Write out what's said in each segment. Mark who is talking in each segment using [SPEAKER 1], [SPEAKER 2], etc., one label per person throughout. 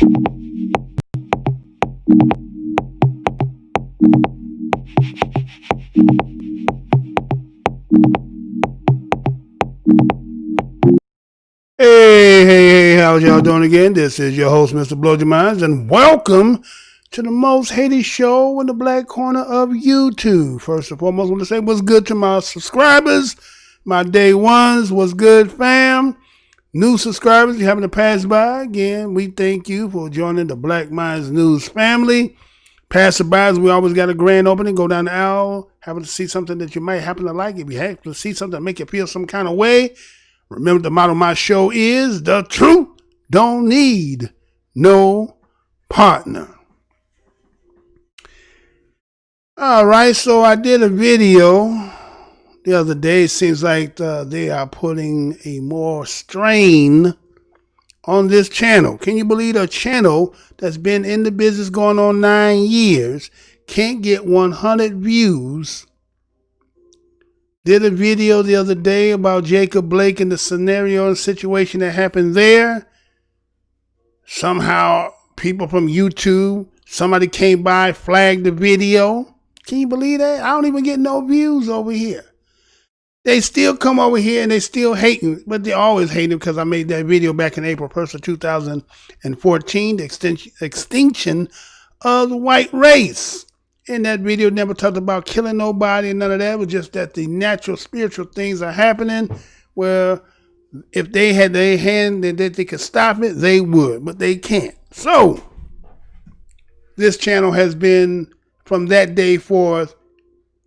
[SPEAKER 1] Hey, how's y'all doing again? This is your host, Mr. Blow Your Minds, and welcome to the most hated show in the black corner of YouTube. First and foremost, I want to say what's good to my subscribers, my day ones, what's good, fam? New subscribers, you happen to pass by, again, we thank you for joining the Black Minds News family. Passerbys, we always got a grand opening, go down the aisle, happen to see something that you might happen to like. If you happen to see something that make you feel some kind of way, remember, the motto of my show is the truth don't need no partner. All right, so I did a video the other day. It seems like they are putting a more strain on this channel. Can you believe a channel that's been in the business going on 9 years can't get 100 views? Did a video the other day about Jacob Blake and the scenario and situation that happened there. Somehow people from YouTube, somebody came by, flagged the video. Can you believe that? I don't even get no views over here. They still come over here and they still hating, but they always hating because I made that video back in April 1st of 2014, the extinction of the white race. In that video, never talked about killing nobody and none of that. It was just that the natural spiritual things are happening where if they had their hand that they could stop it, they would, but they can't. So this channel has been, from that day forth,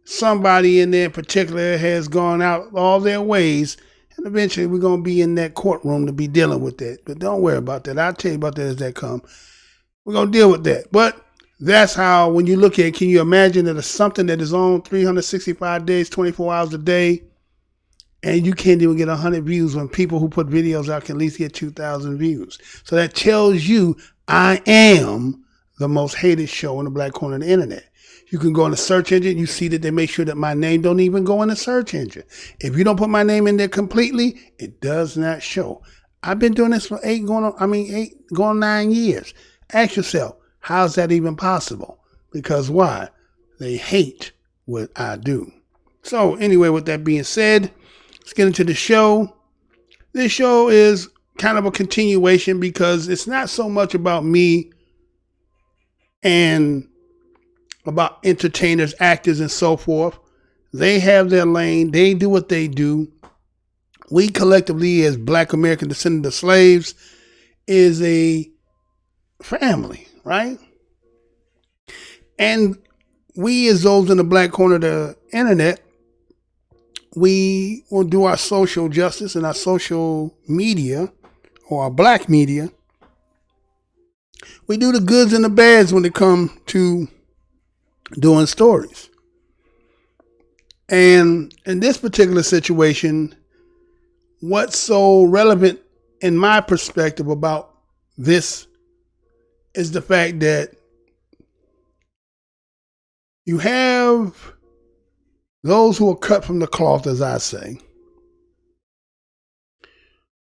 [SPEAKER 1] somebody in there in particular has gone out all their ways, and eventually we're going to be in that courtroom to be dealing with that. But don't worry about that. I'll tell you about that as that comes. We're going to deal with that. But that's how, when you look at it, can you imagine that it's something that is on 365 days, 24 hours a day, and you can't even get 100 views when people who put videos out can at least get 2,000 views. So that tells you I am the most hated show in the black corner of the internet. You can go in the search engine. You see that they make sure that my name don't even go in the search engine. If you don't put my name in there completely, it does not show. I've been doing this for 9 years. Ask yourself, how's that even possible? Because why? They hate what I do. So anyway, with that being said, let's get into the show. This show is kind of a continuation because it's not so much about me and about entertainers, actors, and so forth. They have their lane. They do what they do. We collectively, as Black American descendants of slaves, is a family, right? And we, as those in the black corner of the internet, we will do our social justice and our social media, or our black media. We do the goods and the bads when it comes to doing stories. And in this particular situation, what's so relevant in my perspective about this is the fact that you have those who are cut from the cloth, as I say,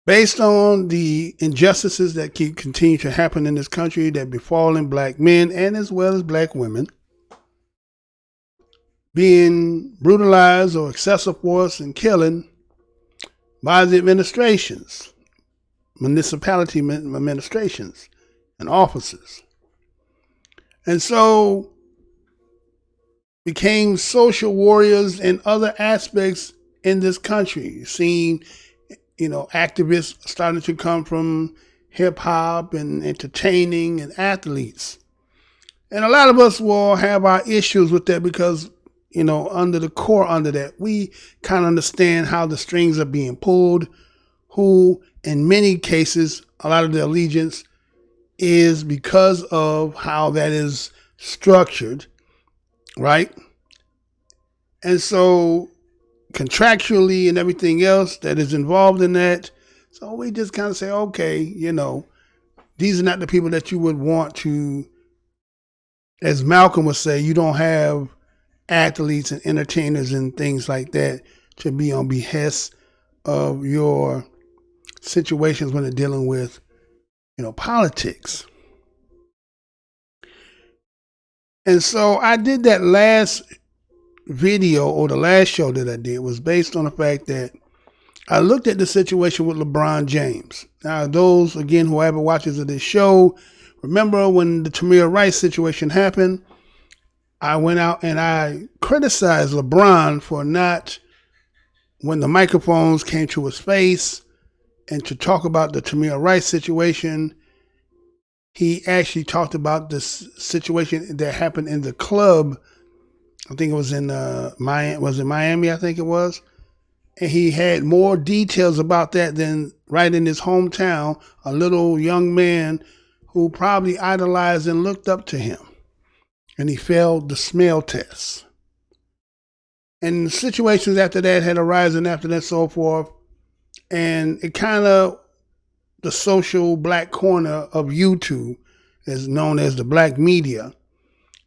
[SPEAKER 1] based on the injustices that continue to happen in this country that befalling black men and as well as black women, being brutalized or excessive force and killing by the administrations, municipality administrations and officers. And so became social warriors in other aspects in this country. You've seen, activists starting to come from hip hop and entertaining and athletes. And a lot of us will have our issues with that because, under the core under that, we kind of understand how the strings are being pulled, who in many cases, a lot of the allegiance is because of how that is structured, right? And so contractually and everything else that is involved in that. So we just kind of say, okay, these are not the people that you would want to, as Malcolm would say, you don't have athletes and entertainers and things like that to be on behest of your situations when they're dealing with, politics. And so I did that last video, or the last show that I did, was based on the fact that I looked at the situation with LeBron James. Now, those, again, who ever watches of this show, remember when the Tamir Rice situation happened, I went out and I criticized LeBron for not, when the microphones came to his face and to talk about the Tamir Rice situation, he actually talked about this situation that happened in the club. I think it was in Miami. Was it Miami? I think it was. And he had more details about that than right in his hometown, a little young man who probably idolized and looked up to him. And he failed the smell test. And situations after that had arisen after that, so forth. And it kind of, the social black corner of YouTube, is known as the black media,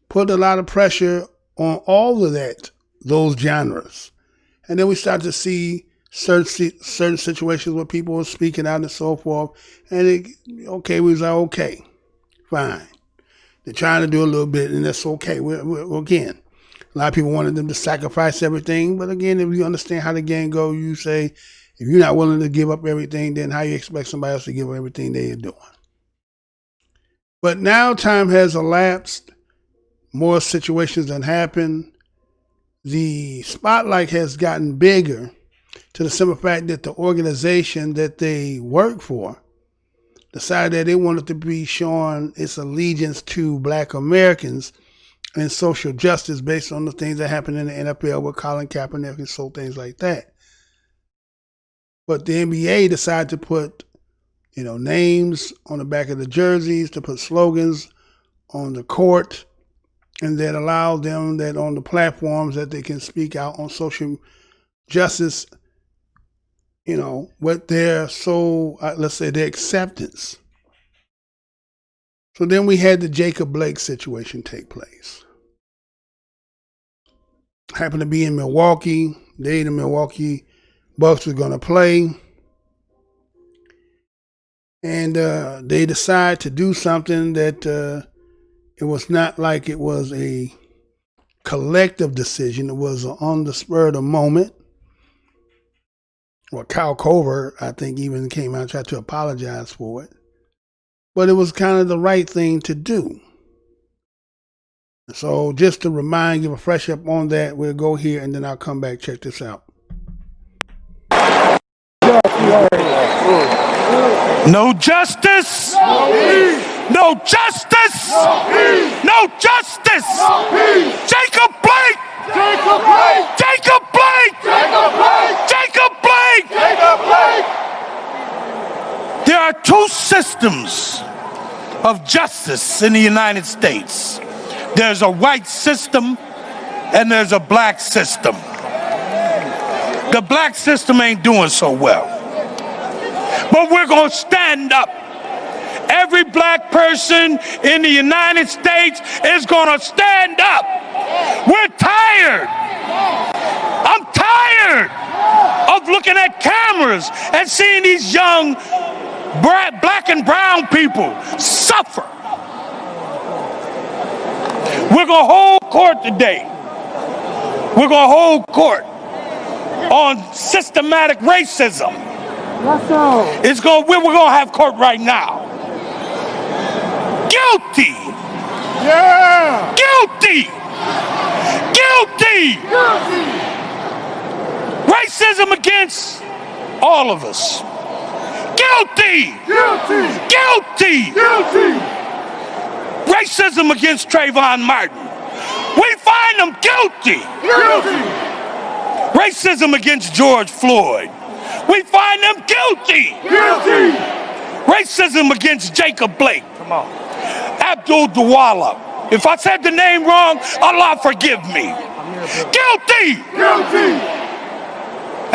[SPEAKER 1] put a lot of pressure on all of that, those genres. And then we start to see certain situations where people were speaking out and so forth. And we was like, okay, fine. They're trying to do a little bit, and that's okay. Again, a lot of people wanted them to sacrifice everything. But again, if you understand how the game goes, you say, if you're not willing to give up everything, then how you expect somebody else to give up everything they're doing? But now time has elapsed. More situations have happened. The spotlight has gotten bigger, to the simple fact that the organization that they work for decided that they wanted to be showing its allegiance to black Americans and social justice based on the things that happened in the NFL with Colin Kaepernick and so things like that. But the NBA decided to put, names on the back of the jerseys, to put slogans on the court, and that allowed them that on the platforms that they can speak out on social justice, with their let's say their acceptance. So then we had the Jacob Blake situation take place. Happened to be in Milwaukee. The Milwaukee Bucks were going to play. And they decided to do something that it was not like it was a collective decision. It was on the spur of the moment. Well, Kyle Covert, I think, even came out and tried to apologize for it. But it was kind of the right thing to do. So just to give a fresh up on that, we'll go here and then I'll come back, check this out.
[SPEAKER 2] No justice. No justice. No justice. Jacob Blake. Jacob Blake. Jacob Blake. Jacob Blake. Jacob Blake. Jacob Blake. There are two systems of justice in the United States. There's a white system and there's a black system. The black system ain't doing so well. But we're going to stand up. Every black person in the United States is going to stand up. We're tired. I'm tired of looking at cameras and seeing these young black and brown people suffer. We're going to hold court today. We're going to hold court on systematic racism. We're going to have court right now. Guilty. Yeah. Guilty. Guilty. Guilty. Racism against all of us. Guilty. Guilty. Guilty. Guilty. Racism against Trayvon Martin. We find them guilty. Guilty. Racism against George Floyd. We find them guilty. Guilty. Racism against Jacob Blake. Come on. Abdul Dawala. If I said the name wrong, Allah forgive me. Guilty. Guilty.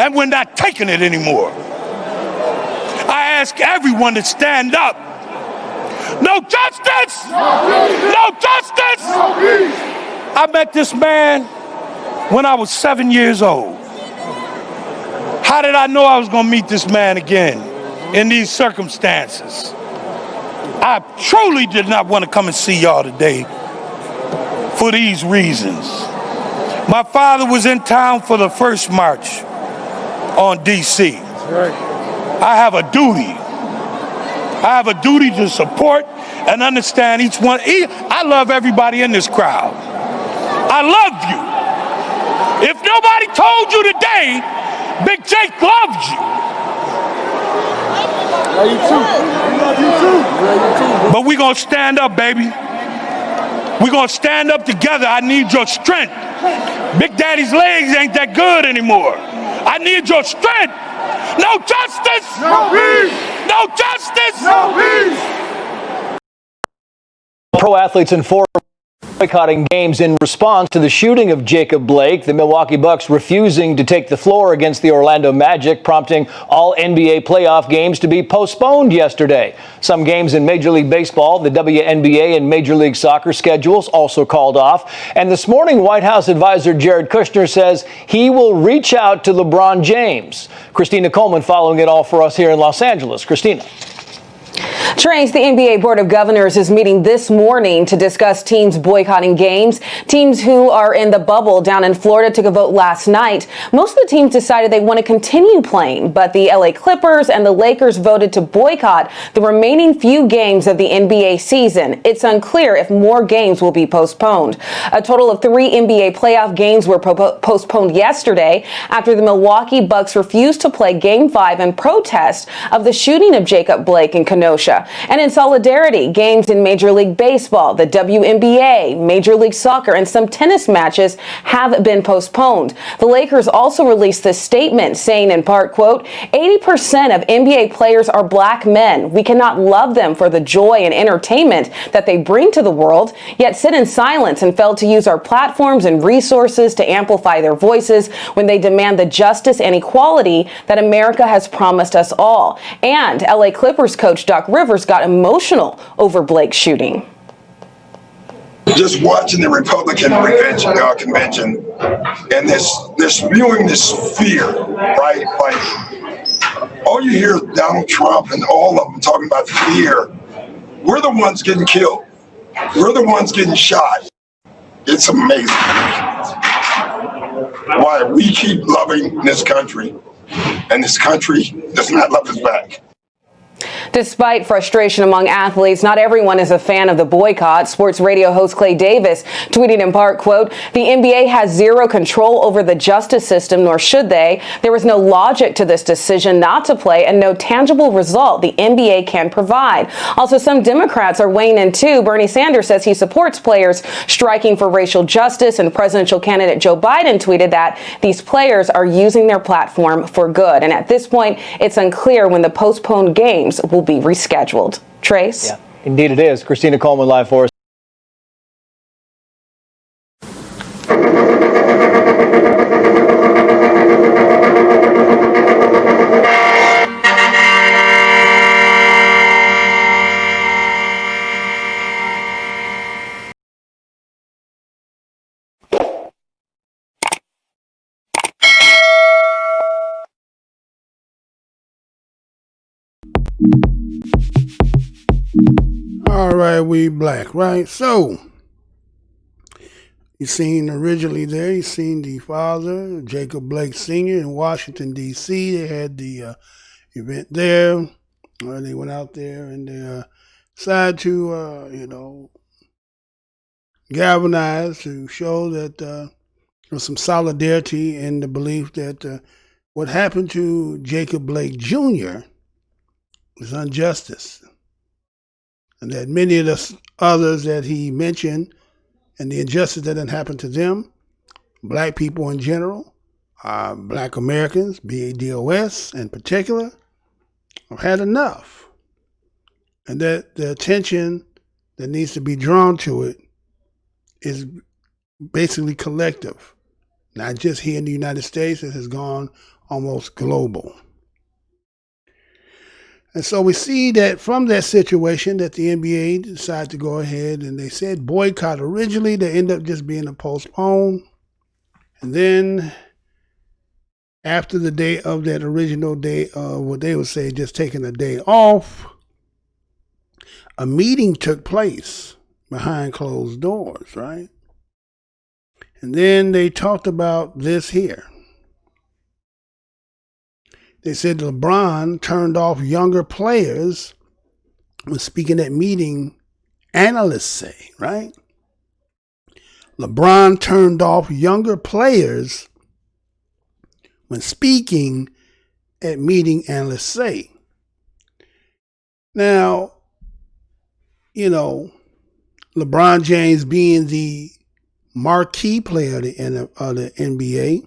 [SPEAKER 2] And we're not taking it anymore. I ask everyone to stand up. No justice. No justice. I met this man when I was 7 years old. How did I know I was going to meet this man again in these circumstances? I truly did not want to come and see y'all today. for these reasons. My father was in town for the first march on D.C. I have a duty. I have a duty to support and understand each one. I love everybody in this crowd. I love you. If nobody told you today, Big Jake loves you.
[SPEAKER 3] Love you too. We love you too.
[SPEAKER 2] But we're going to stand up, baby. We're going to stand up together. I need your strength. Big Daddy's legs ain't that good anymore. I need your strength. No justice.
[SPEAKER 3] No peace.
[SPEAKER 2] No justice.
[SPEAKER 3] No peace.
[SPEAKER 4] Pro athletes in four boycotting games in response to the shooting of Jacob Blake. The Milwaukee Bucks refusing to take the floor against the Orlando Magic, prompting all NBA playoff games to be postponed yesterday. Some games in Major League Baseball, the WNBA, and Major League Soccer schedules also called off. And this morning, White House advisor Jared Kushner says he will reach out to LeBron James. Christina Coleman following it all for us here in Los Angeles. Christina.
[SPEAKER 5] Trace, the NBA Board of Governors is meeting this morning to discuss teams boycotting games. Teams who are in the bubble down in Florida took a vote last night. Most of the teams decided they want to continue playing, but the LA Clippers and the Lakers voted to boycott the remaining few games of the NBA season. It's unclear if more games will be postponed. A total of 3 NBA playoff games were postponed yesterday after the Milwaukee Bucks refused to play Game 5 in protest of the shooting of Jacob Blake in Kenosha. And in solidarity, games in Major League Baseball, the WNBA, Major League Soccer, and some tennis matches have been postponed. The Lakers also released this statement saying in part, quote, 80% of NBA players are black men. We cannot love them for the joy and entertainment that they bring to the world, yet sit in silence and fail to use our platforms and resources to amplify their voices when they demand the justice and equality that America has promised us all. And LA Clippers coach Doc Rivers got emotional over Blake's shooting.
[SPEAKER 6] Just watching the Republican convention and this spewing this fear, right? Like all you hear is Donald Trump and all of them talking about fear. We're the ones getting killed. We're the ones getting shot. It's amazing why we keep loving this country and this country does not love us back.
[SPEAKER 5] Despite frustration among athletes, not everyone is a fan of the boycott. Sports radio host Clay Davis tweeted in part, quote, the NBA has zero control over the justice system, nor should they. There was no logic to this decision not to play and no tangible result the NBA can provide. Also, some Democrats are weighing in too. Bernie Sanders says he supports players striking for racial justice, and presidential candidate Joe Biden tweeted that these players are using their platform for good. And at this point, it's unclear when the postponed games will be rescheduled. Trace?
[SPEAKER 4] Yeah, indeed it is. Christina Coleman live for us.
[SPEAKER 1] All right, we black, right? So, you seen originally there, you seen the father, Jacob Blake Sr. in Washington, D.C. They had the event there. They went out there and they decided to, galvanize to show that there was some solidarity in the belief that what happened to Jacob Blake Jr. was injustice. And that many of the others that he mentioned and the injustice that didn't happen to them, black people in general, black Americans, BADOS in particular, have had enough. And that the attention that needs to be drawn to it is basically collective. Not just here in the United States, it has gone almost global. And so we see that from that situation that the NBA decided to go ahead and they said boycott originally. They ended up just being a postpone. And then after the day of that original day of what they would say just taking a day off, a meeting took place behind closed doors, right? And then they talked about this here. They said LeBron turned off younger players when speaking at meeting, analysts say, right? LeBron turned off younger players when speaking at meeting, analysts say. Now, you know, LeBron James being the marquee player of the NBA,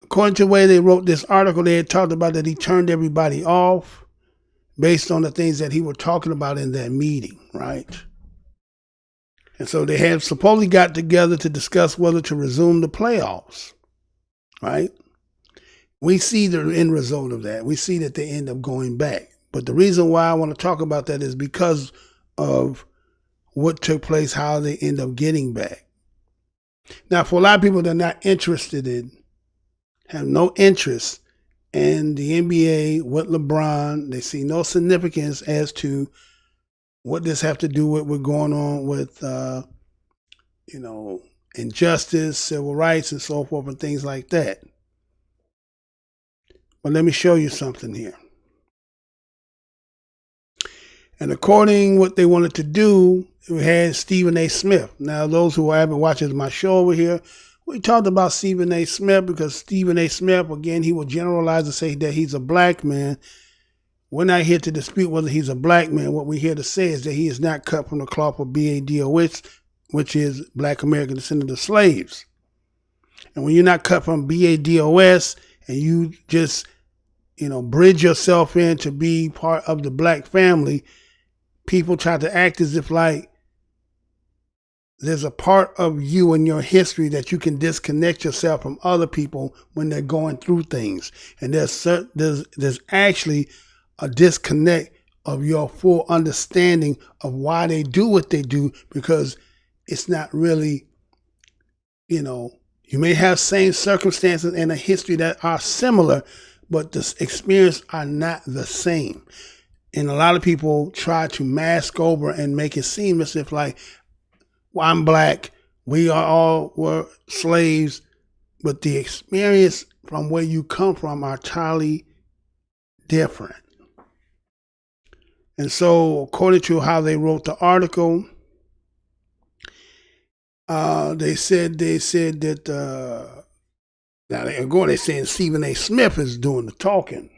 [SPEAKER 1] according to the way they wrote this article, they had talked about that he turned everybody off based on the things that he was talking about in that meeting, right? And so they had supposedly got together to discuss whether to resume the playoffs, right? We see the end result of that. We see that they end up going back. But the reason why I want to talk about that is because of what took place, how they end up getting back. Now, for a lot of people that are not interested in, have no interest in the NBA with LeBron, they see no significance as to what this have to do with what's going on with, injustice, civil rights, and so forth, and things like that. But let me show you something here. And according what they wanted to do, we had Stephen A. Smith. Now, those who haven't watched my show over here, we talked about Stephen A. Smith because Stephen A. Smith, again, he will generalize and say that he's a black man. We're not here to dispute whether he's a black man. What we're here to say is that he is not cut from the cloth of BADOS, which is Black American descendant of slaves. And when you're not cut from BADOS and you just, bridge yourself in to be part of the black family, people try to act as if like there's a part of you in your history that you can disconnect yourself from other people when they're going through things. And there's actually a disconnect of your full understanding of why they do what they do, because it's not really, you may have same circumstances and a history that are similar, but the experience are not the same. And a lot of people try to mask over and make it seem as if like, well, I'm black, we were slaves, but the experience from where you come from are entirely different. And so, according to how they wrote the article, they said that now they're saying Stephen A. Smith is doing the talking.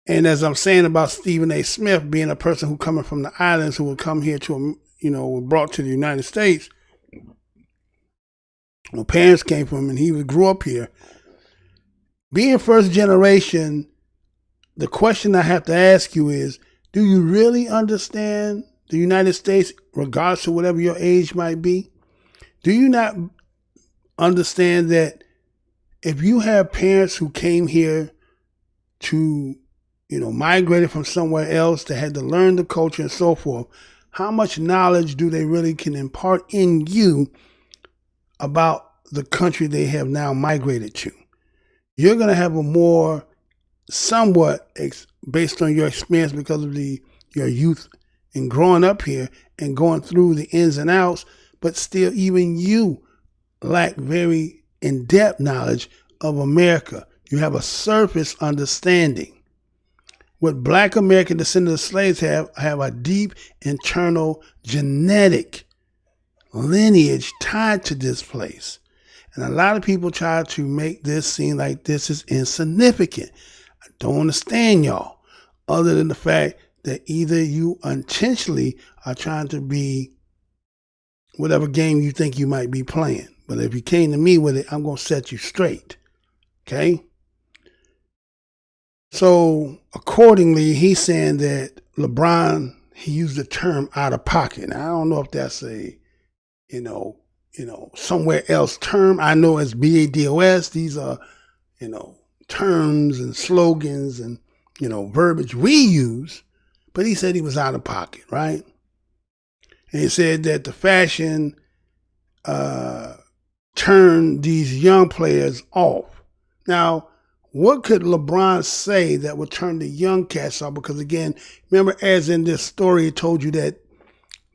[SPEAKER 1] And as I'm saying about Stephen A. Smith being a person who coming from the islands who would come here to, were brought to the United States. My parents came from him and he grew up here. Being first generation, the question I have to ask you is, do you really understand the United States, regardless of whatever your age might be? Do you not understand that if you have parents who came here to, migrated from somewhere else, that had to learn the culture and so forth, how much knowledge do they really can impart in you about the country they have now migrated to? You're going to have a more somewhat based on your experience because of your youth and growing up here and going through the ins and outs, but still even you lack very in-depth knowledge of America. You have a surface understanding. What Black American descendant of slaves have a deep internal genetic lineage tied to this place. And a lot of people try to make this seem like this is insignificant. I don't understand y'all, other than the fact that either you intentionally are trying to be whatever game you think you might be playing. But if you came to me with it, I'm going to set you straight. Okay? So accordingly, he's saying that LeBron, he used the term out of pocket. Now, I don't know if that's a, somewhere else term. I know it's BADOS. These are, terms and slogans and, verbiage we use. But he said he was out of pocket, right? And he said that the fashion turned these young players off. Now, what could LeBron say that would turn the young cats off? Because again, remember, as in this story, it told you that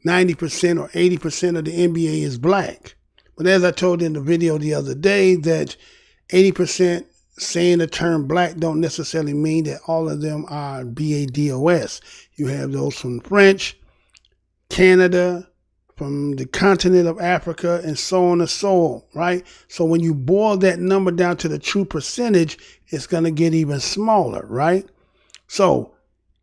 [SPEAKER 1] 90% or 80% of the NBA is black. But as I told in the video the other day, that 80% saying the term black don't necessarily mean that all of them are BADOS. You have those from French, Canada, from the continent of Africa, and so on and so on, right? So when you boil that number down to the true percentage, it's going to get even smaller, right? So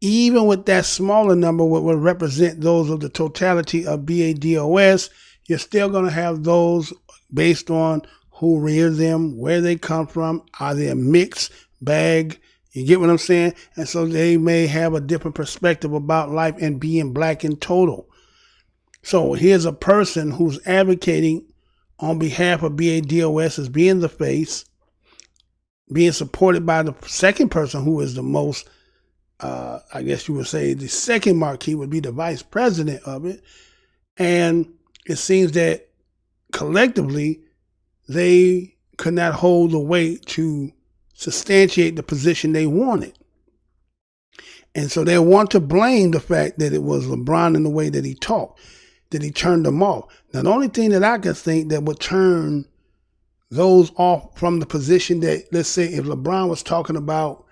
[SPEAKER 1] even with that smaller number, what will represent those of the totality of BADOS, you're still going to have those based on who reared them, where they come from, are they a mixed bag? You get what I'm saying? And so they may have a different perspective about life and being black in total. So here's a person who's advocating on behalf of BADOS as being the face, being supported by the second person who is the most, I guess you would say the second marquee would be the vice president of it. And it seems that collectively, they could not hold the weight to substantiate the position they wanted. And so they want to blame the fact that it was LeBron in the way that he talked, that he turned them off. Now, the only thing that I could think that would turn those off from the position that, let's say, if LeBron was talking about,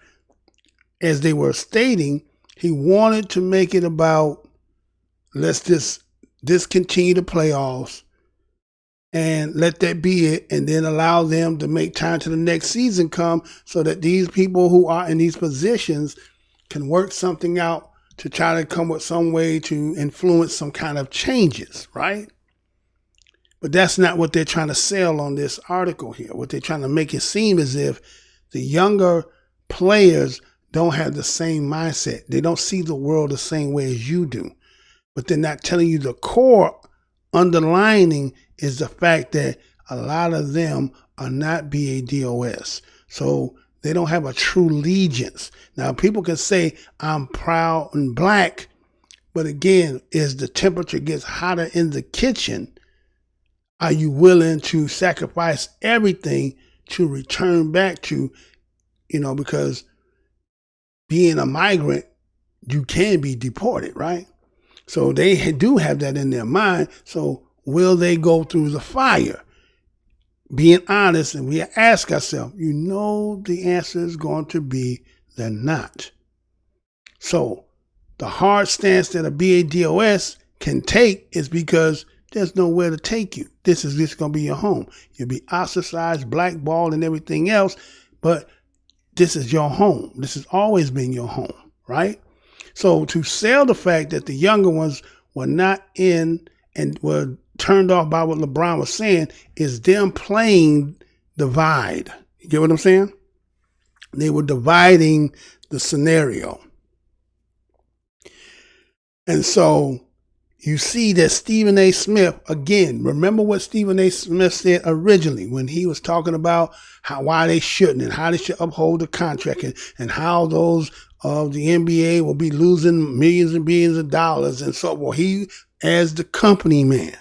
[SPEAKER 1] as they were stating, he wanted to make it about, let's just discontinue the playoffs and let that be it, and then allow them to make time to the next season come so that these people who are in these positions can work something out to try to come with some way to influence some kind of changes, right? But that's not what they're trying to sell on this article here. What they're trying to make it seem as if the younger players don't have the same mindset. They don't see the world the same way as you do. But they're not telling you the core underlining is the fact that a lot of them are not BADOS. So they don't have a true allegiance. Now, people can say, I'm proud and black, but again, as the temperature gets hotter in the kitchen, are you willing to sacrifice everything to return back to, because being a migrant, you can be deported, right? So they do have that in their mind. So will they go through the fire? Being honest, and we ask ourselves, the answer is going to be they're not. So the hard stance that a BADOS can take is because there's nowhere to take you. This is just going to be your home. You'll be ostracized, blackballed, and everything else, but this is your home. This has always been your home, right? So to sell the fact that the younger ones were not in and were turned off by what LeBron was saying is them playing divide. You get what I'm saying? They were dividing the scenario. And so you see that Stephen A. Smith, again, remember what Stephen A. Smith said originally when he was talking about why they shouldn't and how they should uphold the contract and how those of the NBA will be losing millions and billions of dollars and so forth. He, as the company man,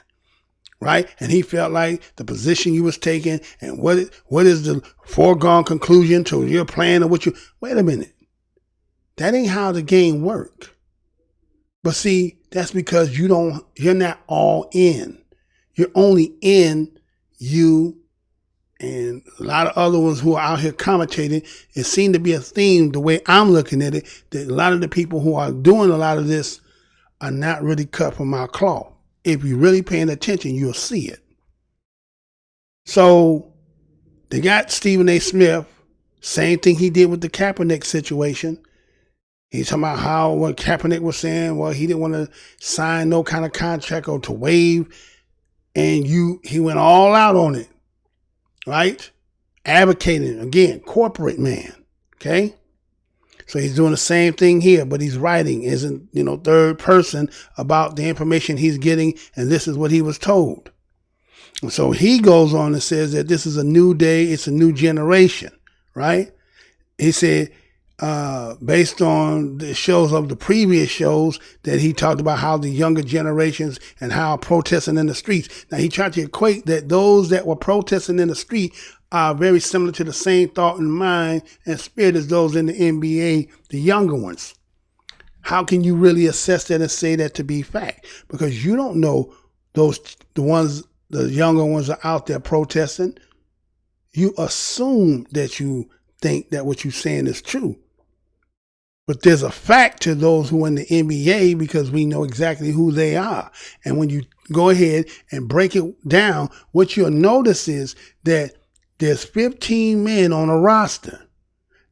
[SPEAKER 1] right? And he felt like the position you was taking and what is the foregone conclusion to your plan or wait a minute. That ain't how the game work. But see, that's because you're not all in. You're only in you and a lot of other ones who are out here commentating. It seemed to be a theme, the way I'm looking at it, that a lot of the people who are doing a lot of this are not really cut from our cloth. If you're really paying attention, you'll see it. So they got Stephen A. Smith, same thing he did with the Kaepernick situation. He's talking about what Kaepernick was saying, well, he didn't want to sign no kind of contract or to waive. And he went all out on it, right? Advocating, again, corporate man, okay? So he's doing the same thing here, but he's writing, isn't, third person about the information he's getting, and this is what he was told. And so he goes on and says that this is a new day, it's a new generation, right? He said, based on the shows of the previous shows that he talked about how the younger generations and how protesting in the streets. Now he tried to equate that those that were protesting in the street are very similar to the same thought and mind and spirit as those in the NBA, the younger ones. How can you really assess that and say that to be fact? Because you don't know the ones the younger ones are out there protesting, you assume that you think that what you're saying is true. But there's a fact to those who are in the NBA because we know exactly who they are. And when you go ahead and break it down, what you'll notice is that there's 15 men on a roster.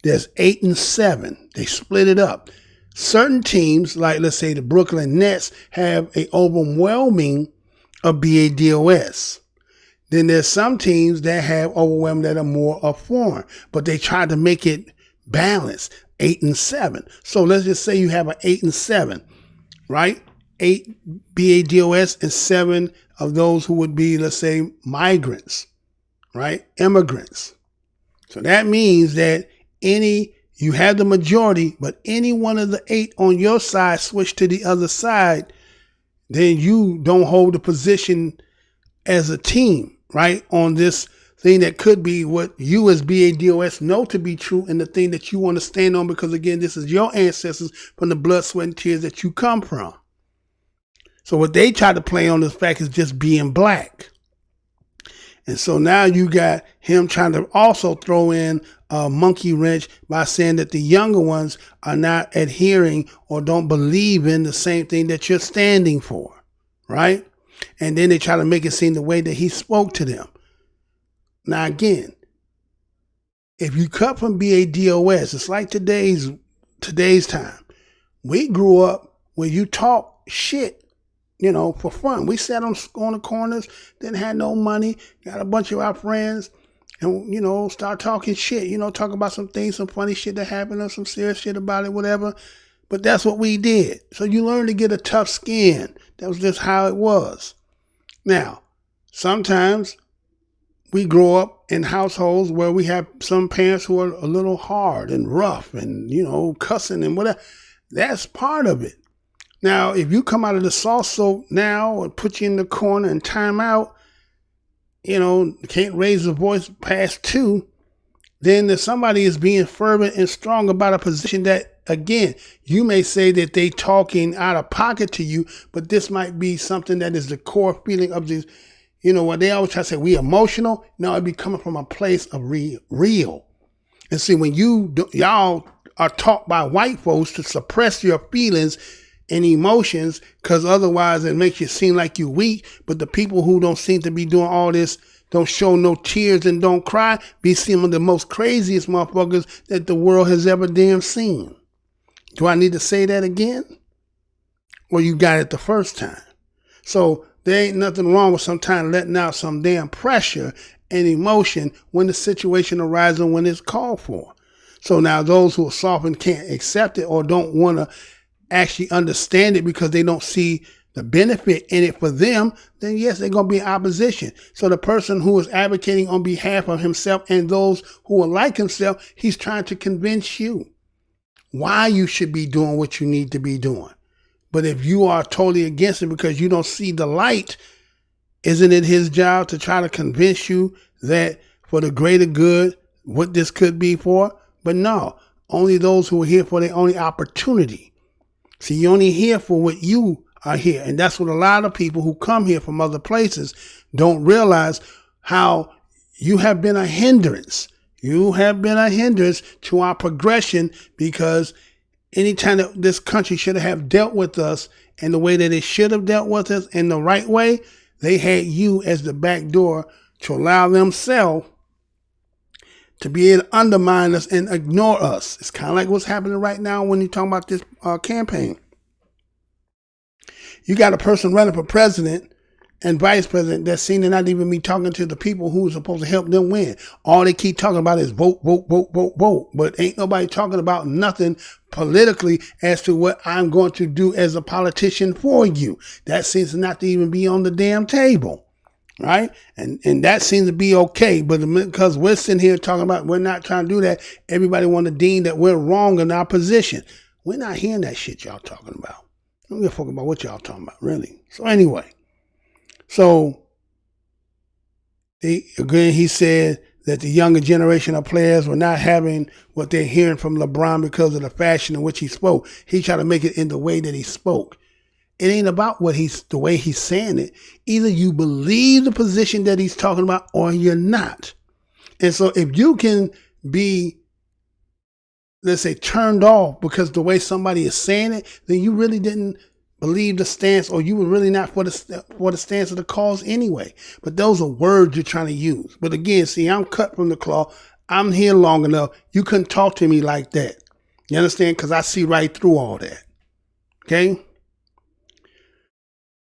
[SPEAKER 1] There's 8 and 7. They split it up. Certain teams, like let's say the Brooklyn Nets, have a overwhelming of BADOS. Then there's some teams that have overwhelming that are more of foreign, but they try to make it balanced, 8 and 7. So let's just say you have an 8 and 7, right? 8 BADOS and 7 of those who would be, let's say, migrants, right? Immigrants. So that means that you have the majority, but any one of the 8 on your side switch to the other side, then you don't hold the position as a team, right? On this thing that could be what you as BADOS know to be true and the thing that you want to stand on because, again, this is your ancestors from the blood, sweat, and tears that you come from. So what they try to play on this fact is just being black. And so now you got him trying to also throw in a monkey wrench by saying that the younger ones are not adhering or don't believe in the same thing that you're standing for, right? And then they try to make it seem the way that he spoke to them. Now, again, if you cut from BADOS, it's like today's time. We grew up where you talk shit, for fun. We sat on the corners, didn't have no money, got a bunch of our friends, and, start talking shit, talk about some things, some funny shit that happened or some serious shit about it, whatever. But that's what we did. So you learn to get a tough skin. That was just how it was. Now, sometimes we grow up in households where we have some parents who are a little hard and rough and, cussing and whatever. That's part of it. Now, if you come out of the salt soak now or put you in the corner and time out, can't raise the voice past 2, then if somebody is being fervent and strong about a position that, again, you may say that they talking out of pocket to you, but this might be something that is the core feeling of this. What they always try to say, we emotional. No, it be coming from a place of real. And see, when y'all are taught by white folks to suppress your feelings and emotions, because otherwise it makes you seem like you're weak. But the people who don't seem to be doing all this, don't show no tears and don't cry, be some of the most craziest motherfuckers that the world has ever damn seen. Do I need to say that again? Or you got it the first time? So there ain't nothing wrong with sometimes letting out some damn pressure and emotion when the situation arises and when it's called for. So now those who are soft and can't accept it or don't want to actually understand it because they don't see the benefit in it for them, then yes, they're going to be in opposition. So the person who is advocating on behalf of himself and those who are like himself, he's trying to convince you why you should be doing what you need to be doing. But if you are totally against it because you don't see the light, isn't it his job to try to convince you that for the greater good, what this could be for? But no, only those who are here for their only opportunity. See, you're only here for what you are here. And that's what a lot of people who come here from other places don't realize, how you have been a hindrance. You have been a hindrance to our progression, because anytime that this country should have dealt with us in the way that it should have dealt with us in the right way, they had you as the back door to allow themselves to be able to undermine us and ignore us. It's kind of like what's happening right now when you're talking about this campaign. You got a person running for president and vice president that's seen to not even be talking to the people who are supposed to help them win. All they keep talking about is vote, vote, vote, vote, vote. But ain't nobody talking about nothing politically as to what I'm going to do as a politician for you. That seems not to even be on the damn table. Right? And that seems to be okay. But because we're sitting here talking about we're not trying to do that, everybody want to deem that we're wrong in our position. We're not hearing that shit y'all talking about. I don't give a fuck about what y'all talking about, really. So anyway, he said that the younger generation of players were not having what they're hearing from LeBron because of the fashion in which he spoke. He tried to make it in the way that he spoke. It ain't about the way he's saying it. Either you believe the position that he's talking about or you're not. And so if you can be, let's say, turned off because the way somebody is saying it, then you really didn't believe the stance, or you were really not for the stance of the cause anyway. But those are words you're trying to use. But again, see, I'm cut from the cloth. I'm here long enough. You couldn't talk to me like that. You understand? Because I see right through all that. Okay?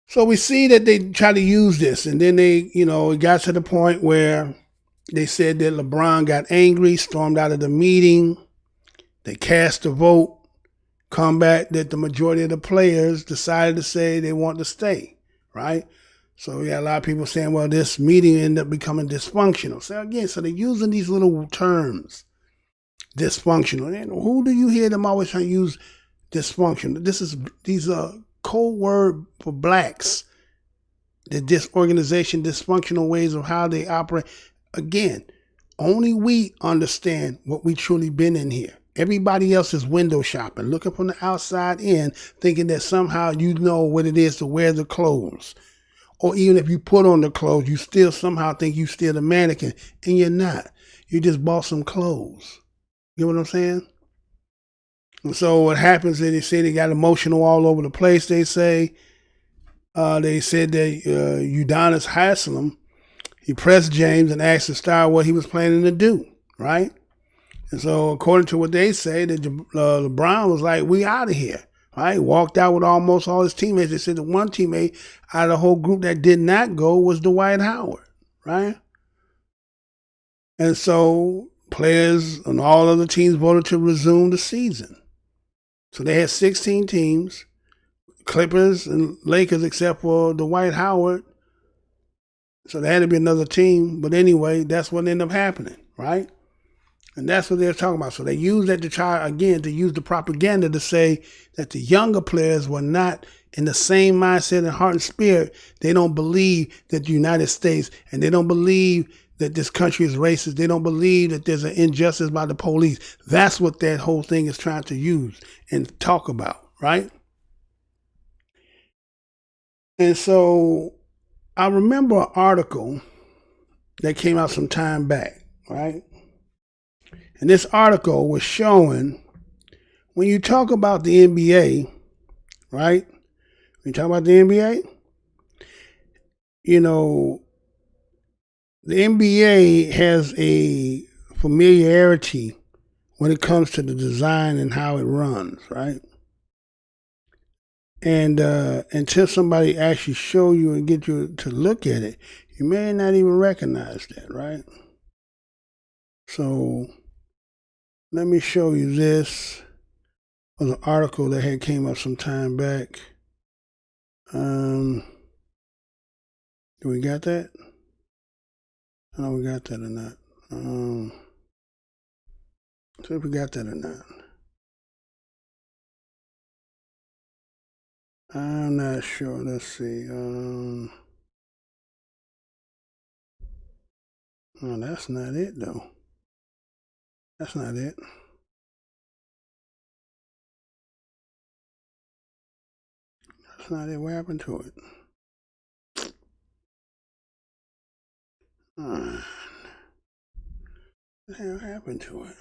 [SPEAKER 1] So we see that they try to use this, and then they, it got to the point where they said that LeBron got angry, stormed out of the meeting. They cast a vote, come back that the majority of the players decided to say they want to stay, right? So we got a lot of people saying, well, this meeting ended up becoming dysfunctional. So again, so they're using these little terms, dysfunctional. And who do you hear them always trying to use dysfunctional? These are code word for blacks. The disorganization, dysfunctional ways of how they operate. Again, only we understand what we truly been in here. Everybody else is window shopping, looking from the outside in, thinking that somehow you know what it is to wear the clothes. Or even if you put on the clothes, you still somehow think you still the mannequin, and you're not. You just bought some clothes. You know what I'm saying? And so what happens is they say they got emotional all over the place, they say. They said that Udonis Haslam, he pressed James and asked the star what he was planning to do, right? And so according to what they say, that LeBron was like, we out of here, right? Walked out with almost all his teammates. They said the one teammate out of the whole group that did not go was Dwight Howard, right? And so players and all other teams voted to resume the season. So they had 16 teams, Clippers and Lakers, except for Dwight Howard. So there had to be another team. But anyway, that's what ended up happening, right? And that's what they're talking about. So they used that to try, again, to use the propaganda to say that the younger players were not in the same mindset and heart and spirit. They don't believe that the United States, and they don't believe that this country is racist. They don't believe that there's an injustice by the police. That's what that whole thing is trying to use and talk about, right? And so I remember an article that came out some time back, right? And this article was showing when you talk about the NBA, right? When you talk about the NBA, the NBA has a familiarity when it comes to the design and how it runs, right? And until somebody actually show you and get you to look at it, you may not even recognize that, right? So let me show you this. It was an article that had came up some time back. Do we got that? I don't know if we got that or not. See if we got that or not. I'm not sure. Let's see. No, that's not it, though. That's not it. That's not it. What happened to it? What the hell happened to it?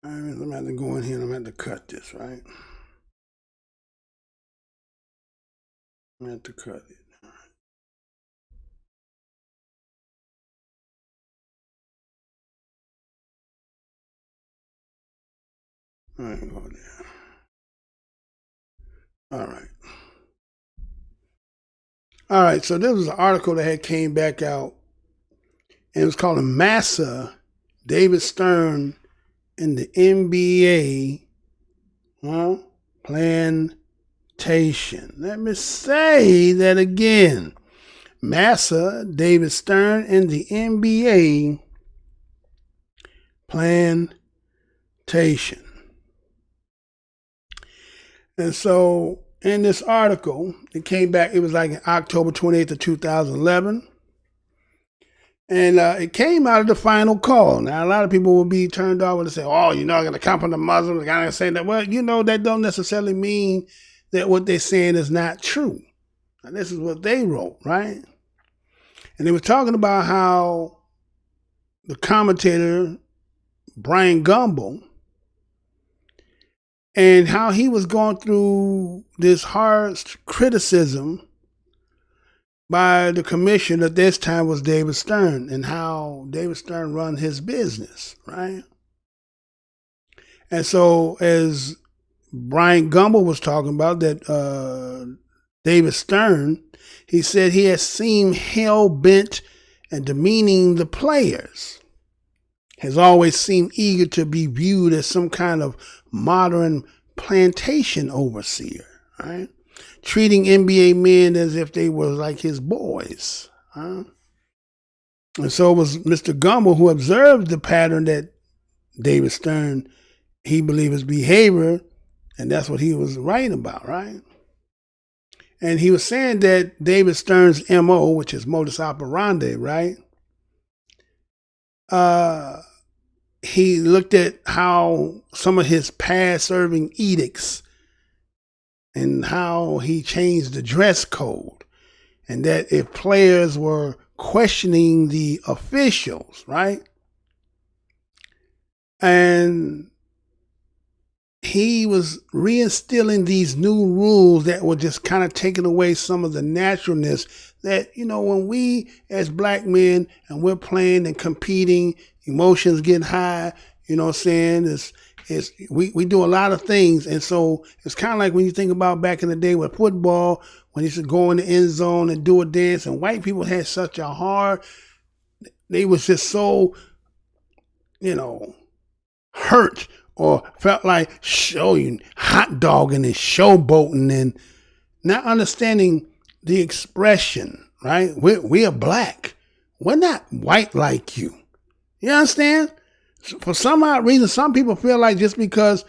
[SPEAKER 1] I'm going to have to go in here and I'm going to have to cut this, right? I'm going to have to cut it. I ain't go there. All right. All right, so there was an article that had came back out, and it was called Massa, David Stern, and the NBA Plantation. Let me say that again. Massa, David Stern, and the NBA Plantation. And so in this article, it came back, it was like in October 28th of 2011. And it came out of the final call. Now, a lot of people will be turned off when they say, oh, you're not going to compliment the Muslims. You're going to say that. Well, that don't necessarily mean that what they're saying is not true. And this is what they wrote, right? And they were talking about how the commentator, Brian Gumbel, and how he was going through this harsh criticism by the commission at this time was David Stern, and how David Stern run his business, right? And so as Brian Gumbel was talking about that David Stern, he said he has seemed hell-bent and demeaning the players, has always seemed eager to be viewed as some kind of modern plantation overseer, right? Treating NBA men as if they were like his boys. Huh? And so it was Mr. Gumbel who observed the pattern that David Stern, he believed his behavior, and that's what he was writing about, right? And he was saying that David Stern's MO, which is modus operandi, right? He looked at how some of his past serving edicts and how he changed the dress code, and that if players were questioning the officials, right? And he was reinstilling these new rules that were just kind of taking away some of the naturalness that, when we as black men and we're playing and competing, emotions get high, what I'm saying? We do a lot of things. And so it's kind of like when you think about back in the day with football, when you should go in the end zone and do a dance, and white people had such a hard, they was just so, hurt, or felt like hot dogging and showboating and not understanding the expression, right? We are black. We're not white like you. You understand? For some odd reason, some people feel like just because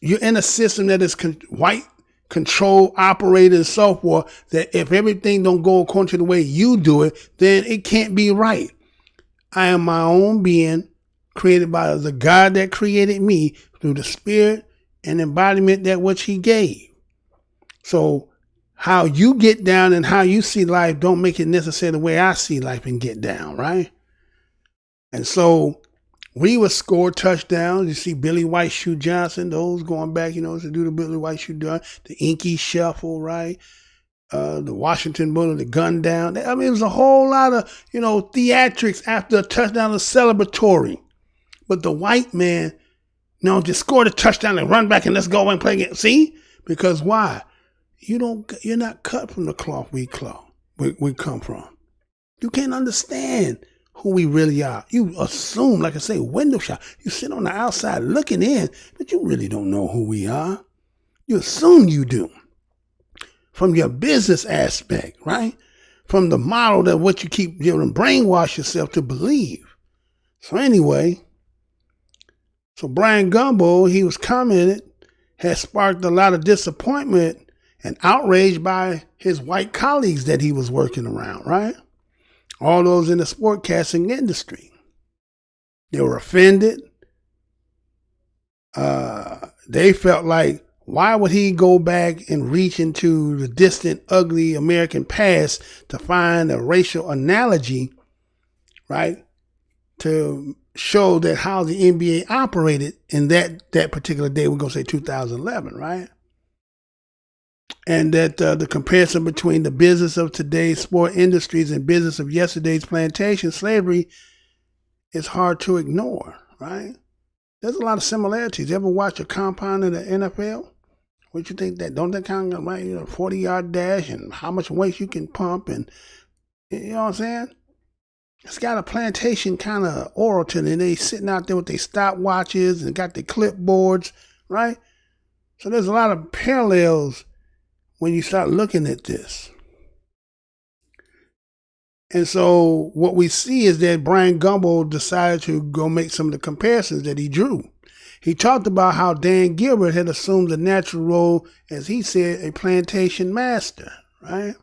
[SPEAKER 1] you're in a system that is white control operated and so forth, that if everything don't go according to the way you do it, then it can't be right. I am my own being, created by the God that created me through the spirit and embodiment that which he gave. So how you get down and how you see life don't make it necessary the way I see life and get down, right? And so we would score touchdowns. You see Billy White Shoe Johnson, those going back, to do the Billy White Shoe Johnson, the Inky Shuffle, right? The Washington Bullet, the gun down. I mean, it was a whole lot of, theatrics after a touchdown, was celebratory. But the white man, just scored a touchdown and run back and let's go and play again. See? Because why? You're not cut from the cloth we come from. You can't understand who we really are. You assume, like I say, window shop. You sit on the outside looking in, but you really don't know who we are. You assume you do. From your business aspect, right? From the model that what you keep, brainwash yourself to believe. So anyway, Brian Gumbel, he was commented, has sparked a lot of disappointment and outrage by his white colleagues that he was working around, right? All those in the sportcasting industry. They were offended. They felt like, why would he go back and reach into the distant, ugly American past to find a racial analogy, right? To show that how the NBA operated in that particular day, we're going to say 2011, right? And that the comparison between the business of today's sport industries and business of yesterday's plantation slavery is hard to ignore, right? There's a lot of similarities. You ever watch a compound in the NFL? What you think that, don't they kind of like, 40-yard dash and how much weight you can pump, and you know what I'm saying? It's got a plantation kind of aura to it, and they sitting out there with their stopwatches and got their clipboards, right? So there's a lot of parallels when you start looking at this. And so what we see is that Brian Gumbel decided to go make some of the comparisons that he drew. He talked about how Dan Gilbert had assumed the natural role, as he said, a plantation master, right?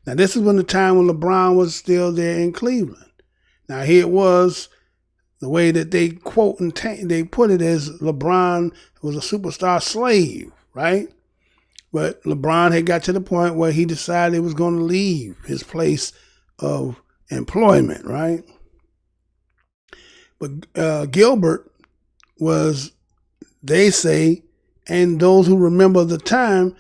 [SPEAKER 1] Now, this is when the time when LeBron was still there in Cleveland. Now here it was, the way that they quote and they put it as LeBron was a superstar slave, right? But LeBron had got to the point where he decided he was going to leave his place of employment, right? But Gilbert was, they say, and those who remember the time,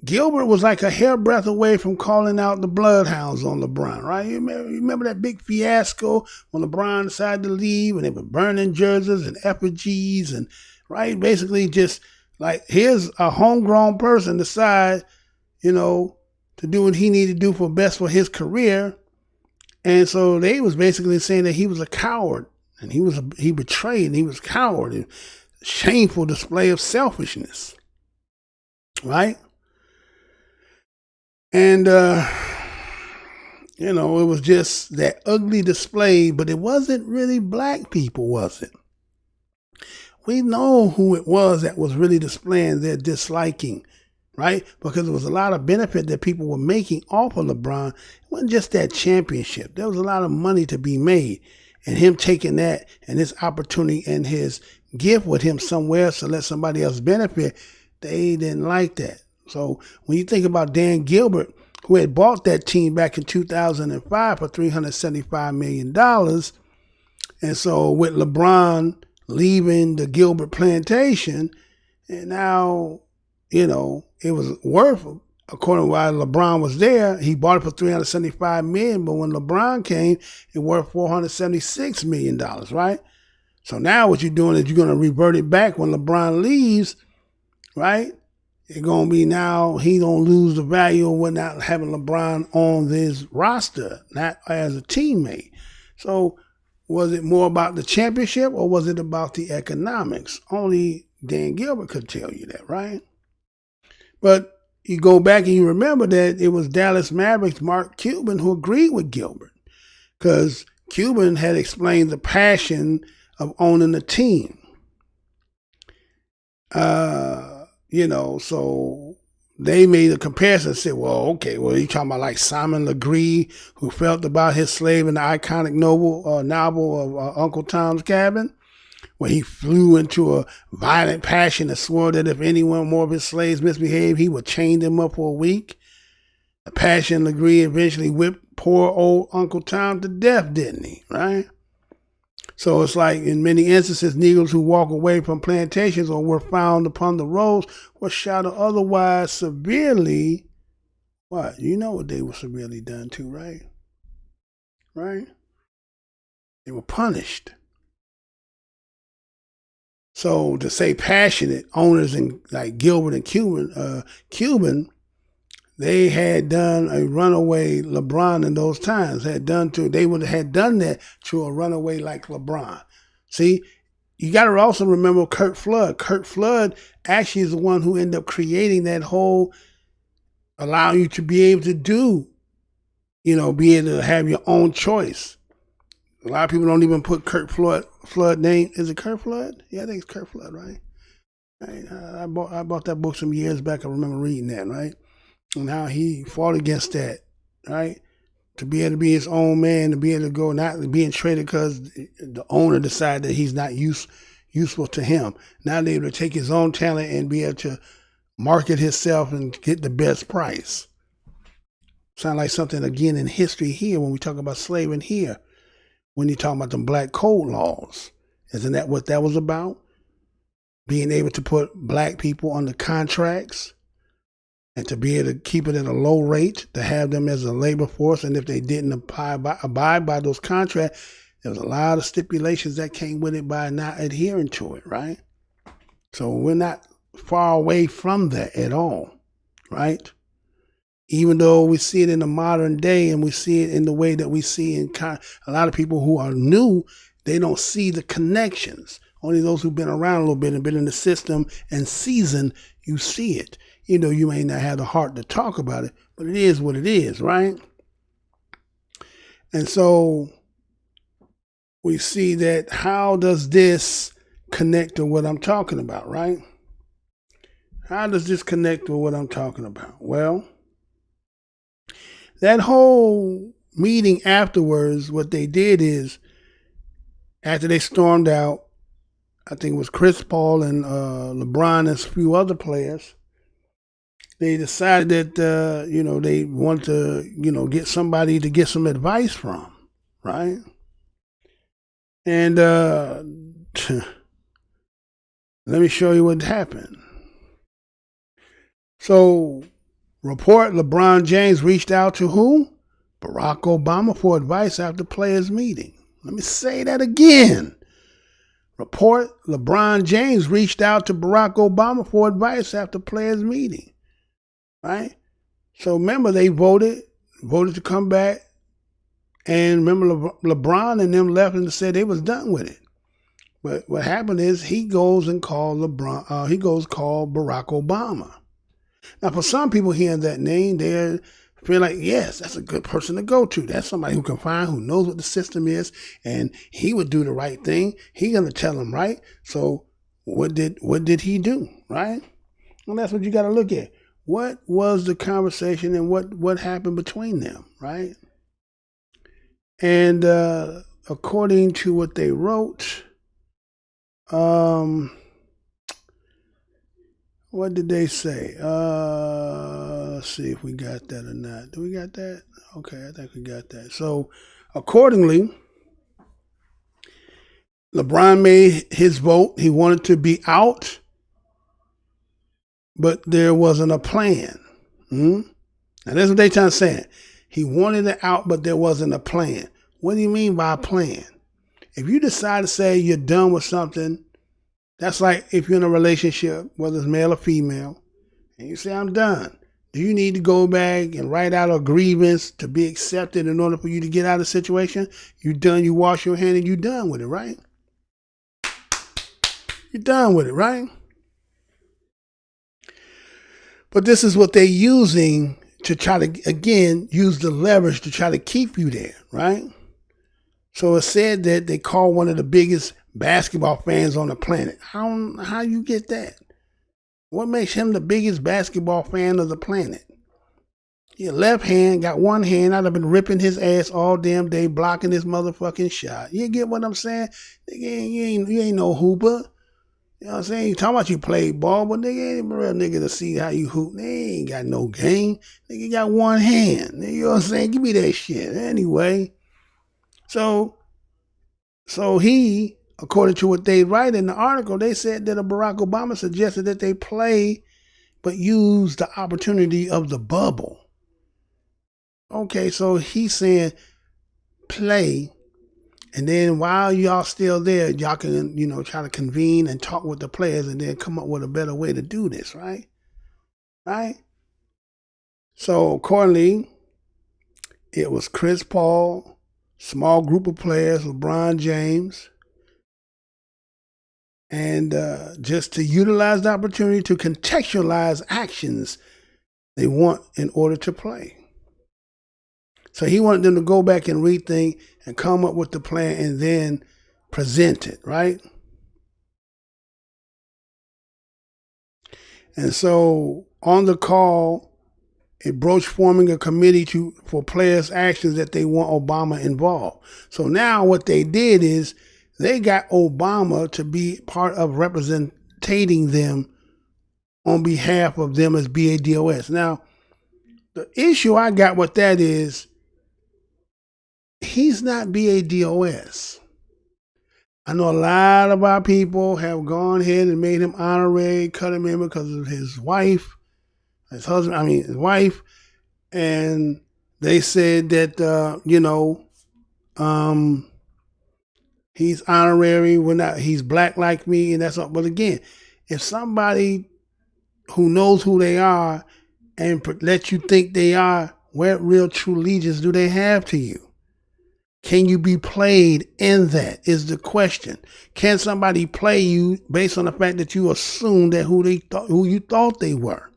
[SPEAKER 1] Gilbert was like a hairbreadth away from calling out the bloodhounds on LeBron, right? You remember that big fiasco when LeBron decided to leave and they were burning jerseys and effigies and, right? Basically just like, here's a homegrown person decide, to do what he needed to do for best for his career. And so they was basically saying that he was a coward and he betrayed and he was a coward and shameful display of selfishness, right? And, it was just that ugly display, but it wasn't really black people, was it? We know who it was that was really displaying their disliking, right? Because there was a lot of benefit that people were making off of LeBron. It wasn't just that championship. There was a lot of money to be made. And him taking that and his opportunity and his gift with him somewhere to let somebody else benefit, they didn't like that. So when you think about Dan Gilbert, who had bought that team back in 2005 for $375 million, and so with LeBron leaving the Gilbert plantation, and now, it was worth, according to why LeBron was there, he bought it for $375 million, but when LeBron came, it worth $476 million, right? So now what you're doing is you're going to revert it back when LeBron leaves, right? It's going to be now he don't lose the value of not having LeBron on this roster, not as a teammate. So was it more about the championship or was it about the economics? Only Dan Gilbert could tell you that, right? But you go back and you remember that it was Dallas Mavericks' Mark Cuban who agreed with Gilbert because Cuban had explained the passion of owning a team. So they made a comparison and said, well, okay, you talking about like Simon Legree, who felt about his slave in the iconic novel of Uncle Tom's Cabin, where he flew into a violent passion and swore that if any one more of his slaves misbehaved, he would chain them up for a week. The passion Legree eventually whipped poor old Uncle Tom to death, didn't he, right? So it's like in many instances, Negroes who walk away from plantations or were found upon the roads were shot or otherwise severely. What? You know what they were severely done to, right? Right? They were punished. So to say passionate owners in like Gilbert and Cuban, they had done a runaway LeBron in those times, had done that to a runaway like LeBron. See, you got to also remember Curt Flood. Curt Flood actually is the one who ended up creating that whole, allowing you to be able to do, be able to have your own choice. A lot of people don't even put Curt Flood name. Is it Curt Flood? Yeah, I think it's Curt Flood, right? I bought that book some years back. I remember reading that, right? And how he fought against that, right? To be able to be his own man, to be able to go, not being traded because the owner decided that he's not useful to him. Now they're able to take his own talent and be able to market himself and get the best price. Sound like something, again, in history here when we talk about slavery here, when you talk about the black code laws. Isn't that what that was about? Being able to put black people under contracts and to be able to keep it at a low rate, to have them as a labor force. And if they didn't abide by those contracts, there was a lot of stipulations that came with it by not adhering to it, right? So we're not far away from that at all, right? Even though we see it in the modern day and we see it in the way that we see in a lot of people who are new, they don't see the connections. Only those who've been around a little bit and been in the system and seasoned, you see it. You may not have the heart to talk about it, but it is what it is, right? And so we see that how does this connect to what I'm talking about, right? How does this connect to what I'm talking about? Well, that whole meeting afterwards, what they did is, after they stormed out, I think it was Chris Paul and LeBron and a few other players, they decided that, they want to, get somebody to get some advice from, right? And let me show you what happened. So, report LeBron James reached out to who? Barack Obama for advice after players' meeting. Let me say that again. Report LeBron James reached out to Barack Obama for advice after players' meeting. Right? So remember, they voted to come back. And remember, LeBron and them left and said they was done with it. But what happened is he goes and called call Barack Obama. Now, for some people hearing that name, they feel like, yes, that's a good person to go to. That's somebody who can find, who knows what the system is, and he would do the right thing. He's gonna tell them right. So what did he do, right? And that's what you got to look at. What was the conversation and what happened between them, right? And according to what they wrote, what did they say? Let's see if we got that or not. Do we got that? Okay, I think we got that. So, accordingly, LeBron made his vote. He wanted to be out, but there wasn't a plan. Now, that's what they trying to say. He wanted it out, but there wasn't a plan. What do you mean by a plan? If you decide to say you're done with something, that's like if you're in a relationship, whether it's male or female, and you say, I'm done. Do you need to go back and write out a grievance to be accepted in order for you to get out of the situation? You done, you wash your hand and you done with it, right? You're done with it, right? But this is what they're using to try to, again, use the leverage to try to keep you there, right? So it said that they called one of the biggest basketball fans on the planet. How you get that? What makes him the biggest basketball fan of the planet? Your left hand got one hand. I'd have been ripping his ass all damn day, blocking his motherfucking shot. You get what I'm saying? You ain't no hooper. You know what I'm saying? You talking about you play ball, but nigga ain't a real nigga to see how you hoop. They ain't got no game. Nigga got one hand. You know what I'm saying? Give me that shit. Anyway. So he, according to what they write in the article, they said that Barack Obama suggested that they play, but use the opportunity of the bubble. Okay, so he's saying play, and then while y'all still there, y'all can, try to convene and talk with the players and then come up with a better way to do this, right? Right? So accordingly, it was Chris Paul, small group of players, LeBron James, and just to utilize the opportunity to contextualize actions they want in order to play. So he wanted them to go back and rethink and come up with the plan and then present it, right? And so on the call, it broached forming a committee for players' actions that they want Obama involved. So now what they did is they got Obama to be part of representing them on behalf of them as BADOS. Now, the issue I got with that is he's not BADOS. I know a lot of our people have gone ahead and made him honorary, cut him in because of his wife, his wife, and they said that, he's honorary. He's black like me, and that's all. But again, if somebody who knows who they are and let you think they are, what real true allegiance do they have to you? Can you be played in that is the question. Can somebody play you based on the fact that you assume that who you thought they were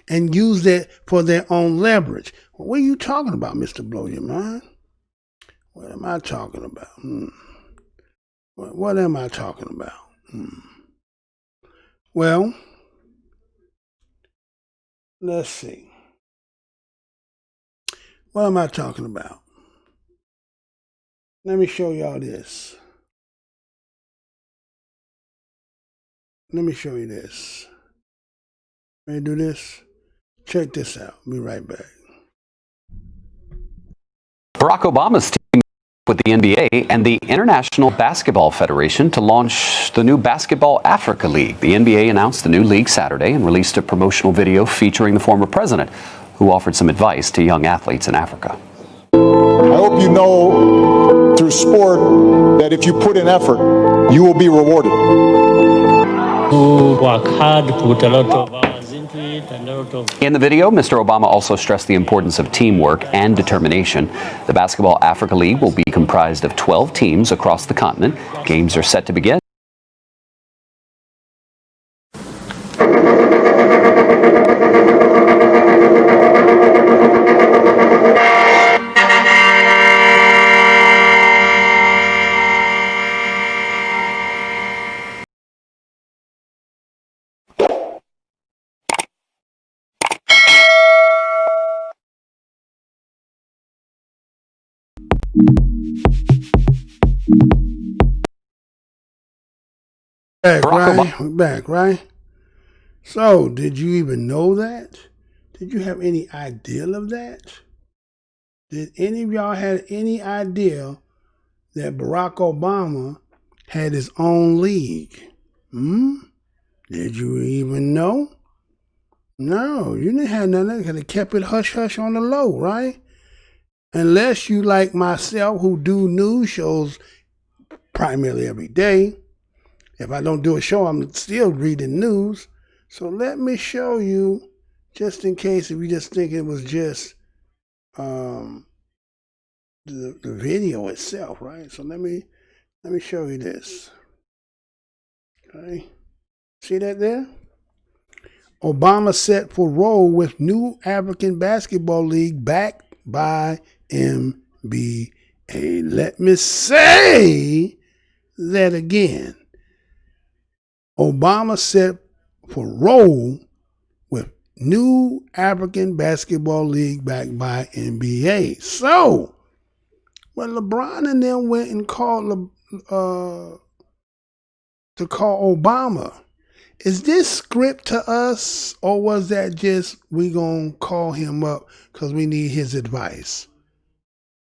[SPEAKER 1] and use that for their own leverage? What are you talking about, Mr. Blow Your Mind? What am I talking about? What am I talking about? Well, let's see. What am I talking about? Let me show y'all this. Let me show you this. Ready to do this? Check this out. Be right back.
[SPEAKER 7] Barack Obama's teaming with the NBA and the International Basketball Federation to launch the new Basketball Africa League. The NBA announced the new league Saturday and released a promotional video featuring the former president, who offered some advice to young athletes in Africa.
[SPEAKER 8] I hope you know through sport that if you put in effort, you will be rewarded.
[SPEAKER 9] To work hard, put a lot of hours into it, and a lot of...
[SPEAKER 7] In the video, Mr. Obama also stressed the importance of teamwork and determination. The Basketball Africa League will be comprised of 12 teams across the continent. Games are set to begin.
[SPEAKER 1] Back, right? We're back, right? So, did you even know that? Did you have any idea of that? Did any of y'all have any idea that Barack Obama had his own league? Did you even know? No, you didn't have none of that because they kept it hush-hush on the low, right? Unless you like myself who do news shows primarily every day. If I don't do a show, I'm still reading news. So let me show you, just in case if you just think it was just the video itself, right? So let me show you this. Okay, see that there? Obama set for role with new African basketball league backed by NBA. Let me say that again. Obama set for role with new African basketball league backed by NBA. So, when LeBron and them went and called to call Obama, is this script to us, or was that just we gonna call him up because we need his advice?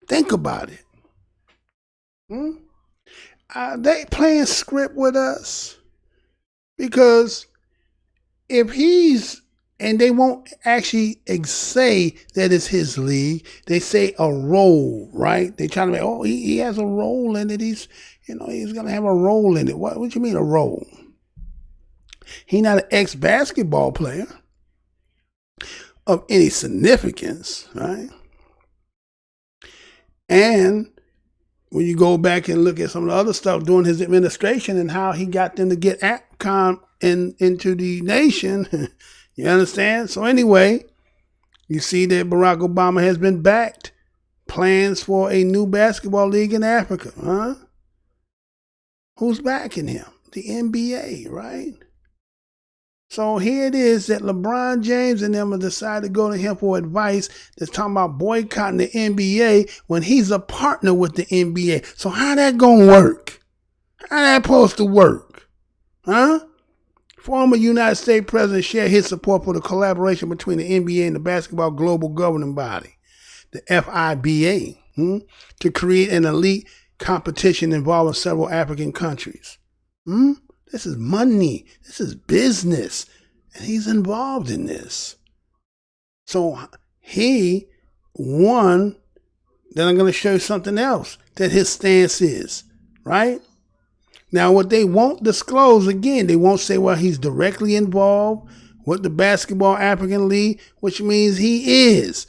[SPEAKER 1] Think about it. Are they playing script with us? Because if he's, and they won't actually say that it's his league, they say a role, right? They trying to make, oh, he has a role in it. He's going to have a role in it. What do you mean a role? He's not an ex-basketball player of any significance, right? And when you go back and look at some of the other stuff during his administration and how he got them to get AFCON into the nation, you understand? So anyway, you see that Barack Obama has been backed plans for a new basketball league in Africa, huh? Who's backing him? The NBA, right? So here it is that LeBron James and them have decided to go to him for advice that's talking about boycotting the NBA when he's a partner with the NBA. So how that gonna work? How that supposed to work? Huh? Former United States President shared his support for the collaboration between the NBA and the Basketball Global Governing Body, the FIBA, to create an elite competition involving several African countries. This is money. This is business. And he's involved in this. So he won. Then I'm going to show you something else that his stance is, right? Now, what they won't disclose, again, they won't say, well, he's directly involved with the Basketball African League, which means he is.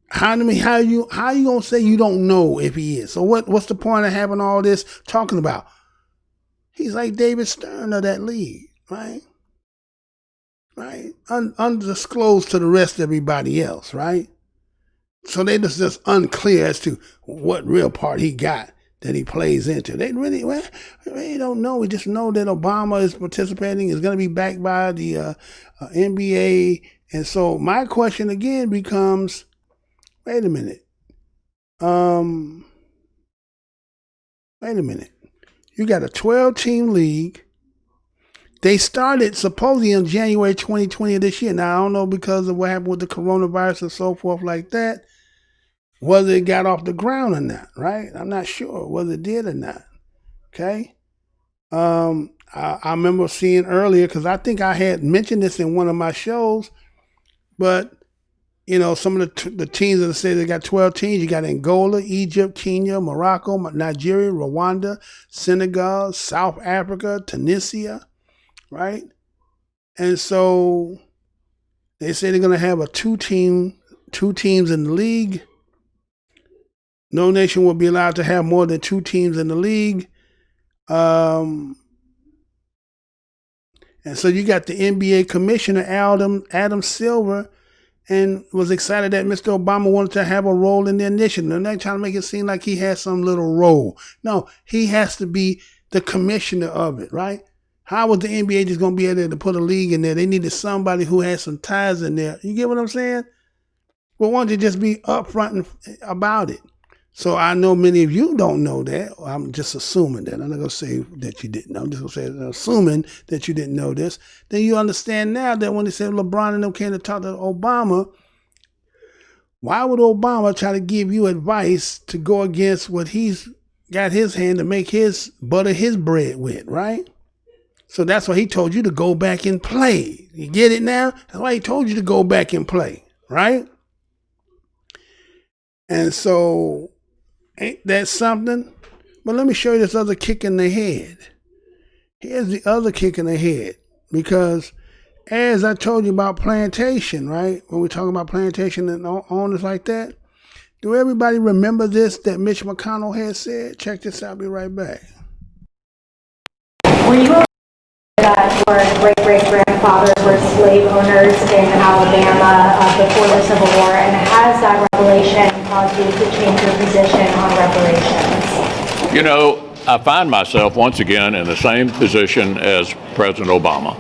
[SPEAKER 1] How you going to say you don't know if he is? So what's the point of having all this talking about? He's like David Stern of that league, right? Right? Undisclosed to the rest of everybody else, right? So they just unclear as to what real part he got that he plays into. They really don't know. We just know that Obama is participating, is going to be backed by the NBA. And so my question again becomes, wait a minute. Wait a minute. You got a 12-team league. They started supposedly in January 2020 of this year. Now, I don't know because of what happened with the coronavirus and so forth like that, whether it got off the ground or not, right? I'm not sure whether it did or not, okay? I remember seeing earlier, because I think I had mentioned this in one of my shows, but, you know, some of the teams that say they got 12 teams. You got Angola, Egypt, Kenya, Morocco, Nigeria, Rwanda, Senegal, South Africa, Tunisia, right? And so they say they're going to have a two teams in the league. No nation will be allowed to have more than 2 teams in the league. And so you got the NBA commissioner, Adam Silver, and was excited that Mr. Obama wanted to have a role in the initiative. They're not trying to make it seem like he has some little role. No, he has to be the commissioner of it, right? How was the NBA just going to be able to put a league in there? They needed somebody who has some ties in there. You get what I'm saying? Well, why don't you just be upfront about it? So I know many of you don't know that. I'm just assuming that. I'm not going to say that you didn't. I'm just going to say assuming that you didn't know this. Then you understand now that when they said LeBron and them came to talk to Obama, why would Obama try to give you advice to go against what he's got his hand to make his butter his bread with, right? So that's why he told you to go back and play. You get it now? That's why he told you to go back and play, right? And so, ain't that something? But let me show you this other kick in the head. Here's the other kick in the head. Because as I told you about plantation, right? When we're talking about plantation and owners like that, do everybody remember this that Mitch McConnell had said? Check this out, I'll be right back.
[SPEAKER 10] Were you that your great-great-grandfathers were slave owners in Alabama before the Civil War, and has that revelation caused you to change your position on reparations?
[SPEAKER 11] You know, I find myself once again in the same position as President Obama.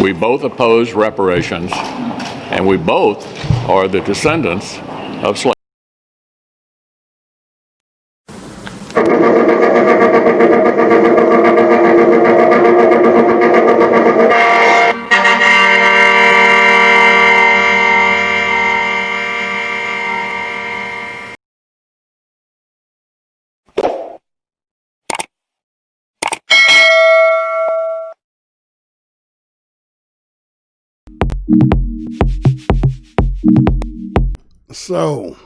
[SPEAKER 11] We both oppose reparations, and we both are the descendants of slaves.
[SPEAKER 1] So,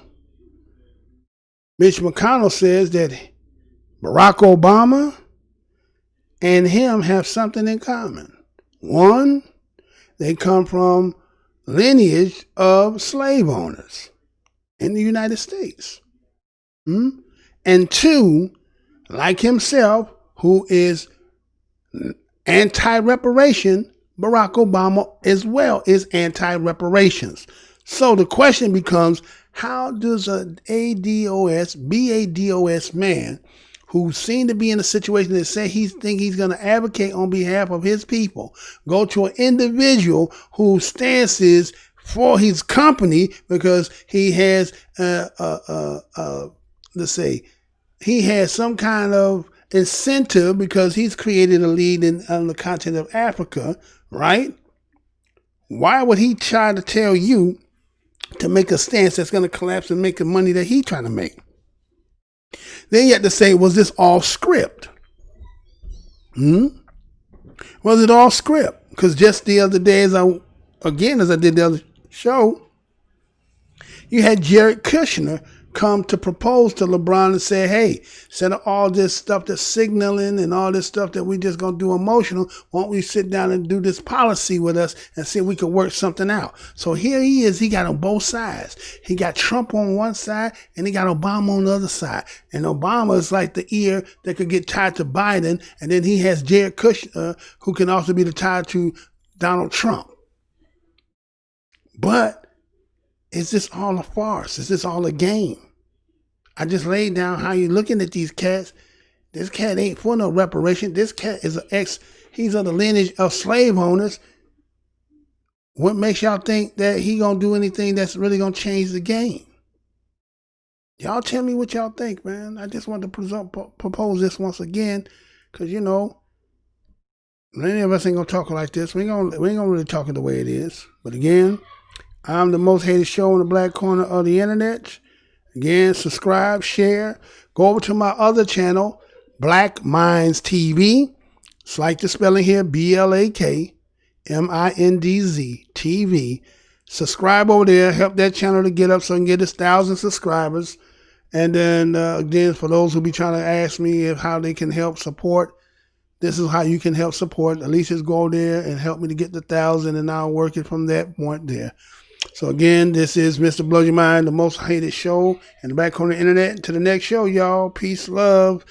[SPEAKER 1] Mitch McConnell says that Barack Obama and him have something in common. One, they come from lineage of slave owners in the United States. And two, like himself, who is anti-reparation, Barack Obama as well is anti-reparations. So the question becomes, how does an BADOS man who seemed to be in a situation that said he's going to advocate on behalf of his people, go to an individual whose stance is for his company because he has, let's say, he has some kind of incentive because he's created a lead on the continent of Africa, right? Why would he try to tell you to make a stance that's going to collapse and make the money that he's trying to make? Then you have to say, was this all script? Was it all script? Because just the other day, as I did the other show, you had Jared Kushner come to propose to LeBron and say, hey, instead of all this stuff that's signaling and all this stuff that we just going to do emotional, why don't we sit down and do this policy with us and see if we can work something out? So here he is. He got on both sides. He got Trump on one side and he got Obama on the other side. And Obama is like the ear that could get tied to Biden. And then he has Jared Kushner, who can also be tied to Donald Trump. But is this all a farce? Is this all a game? I just laid down how you're looking at these cats. This cat ain't for no reparation. This cat is he's of the lineage of slave owners. What makes y'all think that he gonna do anything that's really gonna change the game? Y'all tell me what y'all think, man. I just want to propose this once again, because, you know, many of us ain't going to talk like this. We ain't gonna really talk it the way it is. But again, I'm the most hated show in the black corner of the internet. Again, subscribe, share. Go over to my other channel, Black MINDZ TV. It's like the spelling here, BLAK MINDZ TV. Subscribe over there. Help that channel to get up so I can get us 1,000 subscribers. And then, again, for those who be trying to ask me how they can help support, this is how you can help support. At least just go there and help me to get the 1,000, and I'll work it from that point there. So again, this is Mr. Blow Your Mind, the most hated show in the back corner of the internet. To the next show, y'all. Peace, love.